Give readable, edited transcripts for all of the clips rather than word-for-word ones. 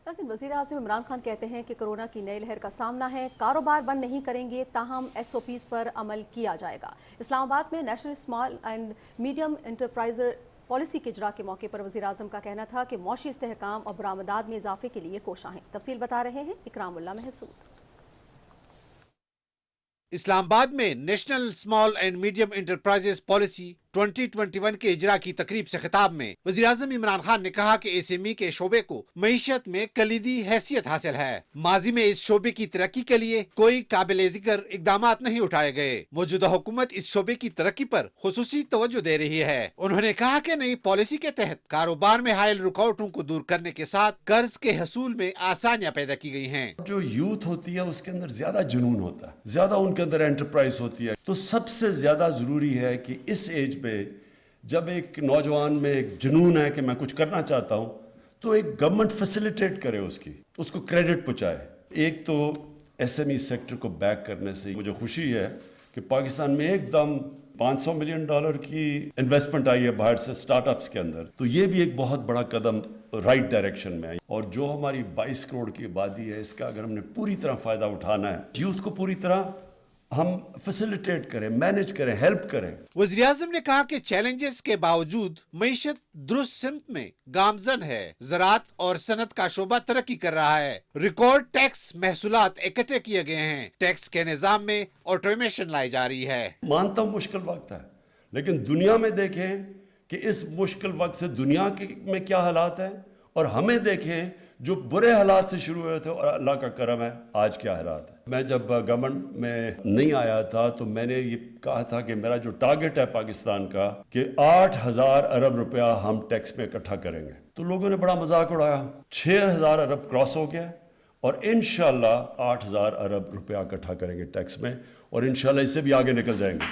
नाज़रीन, वज़ीर-ए-आज़म इमरान खान कहते हैं कि कोरोना की नई लहर का सामना है, कारोबार बंद नहीं करेंगे, ताहम SOPs पर अमल किया जाएगा। इस्लामाबाद में national small and medium enterprise policy के इजरा के मौके पर वज़ीर-ए-आज़म का कहना था कि मौशी इस्तेहकाम और बरामदात में इजाफे के लिए कोशां हैं। तफसील बता रहे हैं इकरामुल्लाह महसूद। इस्लामाबाद में national small and medium enterprises policy 2021 के इजरा की तकरीब से खिताब में वज़ीर-ए-आज़म इमरान खान ने कहा कि SME के शोबे को मईशत में कलीदी हैसियत हासिल है। माजी में इस शोबे की तरक्की के लिए कोई काबिल जिक्र इकदाम नहीं उठाए गए। मौजूदा हुकूमत इस शोबे की तरक्की पर खुसूसी तवज्जो दे रही है। उन्होंने कहा कि नई पॉलिसी के तहत कारोबार में हायल रुकावटों को दूर करने के साथ कर्ज के हसूल में आसानियां पैदा की गई हैं। जो यूथ होती है उसके अंदर ज्यादा जुनून होता है, ज्यादा उनके अंदर एंटरप्राइज होती है, तो सबसे ज्यादा जरूरी है कि इस एज पे जब एक नौजवान में एक जुनून है कि मैं कुछ करना चाहता हूं, तो एक गवर्नमेंट फैसिलिटेट करे, उसको क्रेडिट पहुंचाए। एक तो SME सेक्टर को बैक करने से मुझे खुशी है कि पाकिस्तान में एकदम $500 मिलियन की इन्वेस्टमेंट आई है बाहर से स्टार्टअप्स के अंदर, तो ये भी एक बहुत बड़ा कदम राइट डायरेक्शन में है। और जो हमारी 22 करोड़ की आबादी है, इसका अगर हमने पूरी तरह फायदा उठाना है, यूथ को पूरी तरह हम फैसिलिटेट करें, मैनेज करें, हेल्प करें। वज़ीर-ए-आज़म ने कहा कि चैलेंजेस के बावजूद मईशत दुरुस्त सिमत में गामजन है। ज़राअत और सनत का शोबा तरक्की कर रहा है। रिकॉर्ड टैक्स महसूलात इकट्ठे किए गए हैं। टैक्स के निज़ाम में ऑटोमेशन लाई जा रही है। मानता हूं मुश्किल वक्त है, लेकिन दुनिया में देखें कि इस मुश्किल वक्त से दुनिया में क्या हालात है, और हमें देखें जो बुरे हालात से शुरू हुए थे और अल्लाह का करम है आज क्या हालात है। मैं जब गवर्नमेंट में नहीं आया था तो मैंने ये कहा था कि मेरा जो टारगेट है पाकिस्तान का कि 8,000 अरब रुपया हम टैक्स में इकट्ठा करेंगे, तो लोगों ने बड़ा मजाक उड़ाया। 6,000 अरब क्रॉस हो गया और इंशाल्लाह 8,000 अरब रुपया इकट्ठा करेंगे टैक्स में, और इंशाल्लाह इससे भी आगे निकल जाएंगे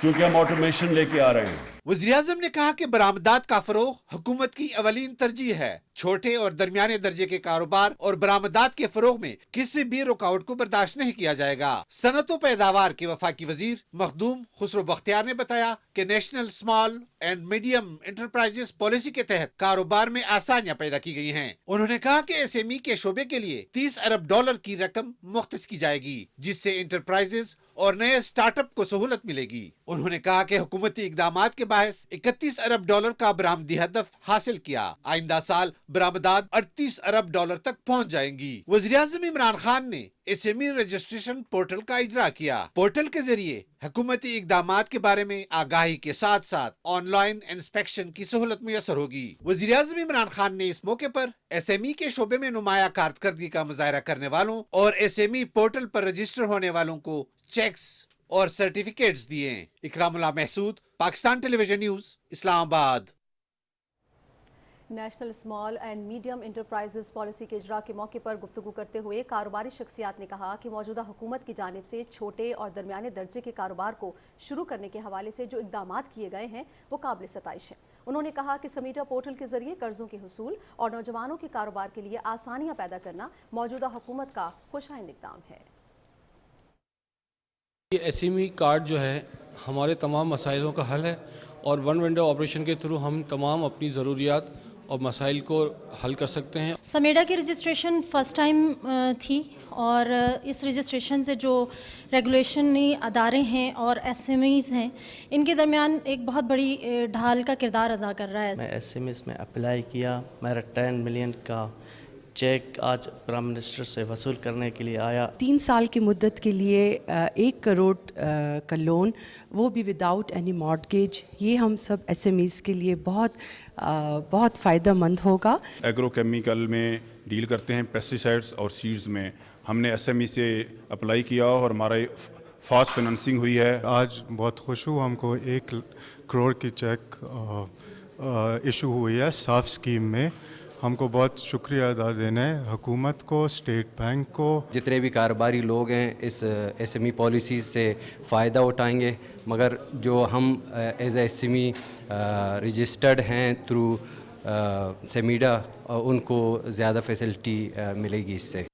क्योंकि हम ऑटोमेशन लेके आ रहे हैं। वज़ीर-ए-आज़म ने कहा कि बरामदात का फरोग हुकूमत की अवलीन तरजीह है। छोटे और दरमियाने दर्जे के कारोबार और बरामदात के फरोग में किसी भी रुकावट को बर्दाश्त नहीं किया जाएगा। सनत व पैदावार के वफाकी वजीर मखदूम खुसरो बख्तियार ने बताया कि national small and medium enterprises policy के तहत कारोबार में आसानियां पैदा की गई हैं। उन्होंने कहा कि SME के शोबे के लिए $30 अरब की रकम मुख्तस की जाएगी, जिससे एंटरप्राइजेस और नए स्टार्टअप को सहूलत मिलेगी। उन्होंने कहा कि हुकूमती इकदामात के बायस $31 अरब का बरामदी हदफ हासिल किया। आइंदा साल बरामदात $38 अरब तक पहुंच जाएंगी। वज़ीर-ए-आज़म इमरान खान ने SME रजिस्ट्रेशन पोर्टल का इजरा किया। पोर्टल के जरिए हुकूमती इकदामात के बारे में आगाही के साथ साथ ऑनलाइन इंस्पेक्शन की सहूलत मुयसर होगी। वज़ीर-ए-आज़म इमरान खान ने इस मौके पर SME के शोबे में नुमाया कारकर्दगी का मुजाहरा करने वालों और SME पोर्टल पर रजिस्टर होने वालों को चेक्स और सर्टिफिकेट्स दिए। Ikramullah Mehsud, Pakistan television news, Islamabad. National small and medium enterprises policy के इजरा के मौके पर गुफ्तगू करते हुए कारोबारी शख्सियात ने कहा कि मौजूदा हुकूमत की जानिब से छोटे और दरमियाने दर्जे के कारोबार को शुरू करने के हवाले से जो इकदामात किए गए हैं वो काबिल सताइश हैं। उन्होंने कहा कि समीटा पोर्टल के जरिए कर्जों के हुसूल और नौजवानों के कारोबार के लिए आसानियाँ पैदा करना मौजूदा हुकूमत का खुशाइंद इक़दाम है। ये SME कार्ड जो है हमारे तमाम मसाइलों का हल है, और वन विंडो ऑपरेशन के थ्रू हम तमाम अपनी ज़रूरियात और मसाइल को हल कर सकते हैं। समेडा की रजिस्ट्रेशन फ़र्स्ट टाइम थी, और इस रजिस्ट्रेशन से जो रेगुलेशनी अदारे हैं और SMEs हैं, इनके दरमियान एक बहुत बड़ी ढाल का किरदार अदा कर रहा है। मैं SMEs में अप्लाई किया, मेरा 10 मिलियन का चेक आज प्राइम मिनिस्टर से वसूल करने के लिए आया। 3 साल की मुद्दत के लिए 1 करोड़ का लोन, वो भी विदाउट एनी मॉर्टगेज, ये हम सब SMEs के लिए बहुत फ़ायदेमंद होगा। एग्रो केमिकल में डील करते हैं, पेस्टिसाइड्स और सीड्स में। हमने SME से अप्लाई किया और हमारा फास्ट फाइनेंसिंग हुई है। आज बहुत खुश हूँ, हमको 1 करोड़ की चेक इशू हुई है साफ स्कीम में। हमको बहुत शुक्रिया अदा देना है हुकूमत को, स्टेट बैंक को। जितने भी कारोबारी लोग हैं इस SME पॉलिसीज़ से फ़ायदा उठाएंगे, मगर जो हम एज SME रजिस्टर्ड हैं थ्रू समीडा, उनको ज़्यादा फैसिलिटी मिलेगी इससे।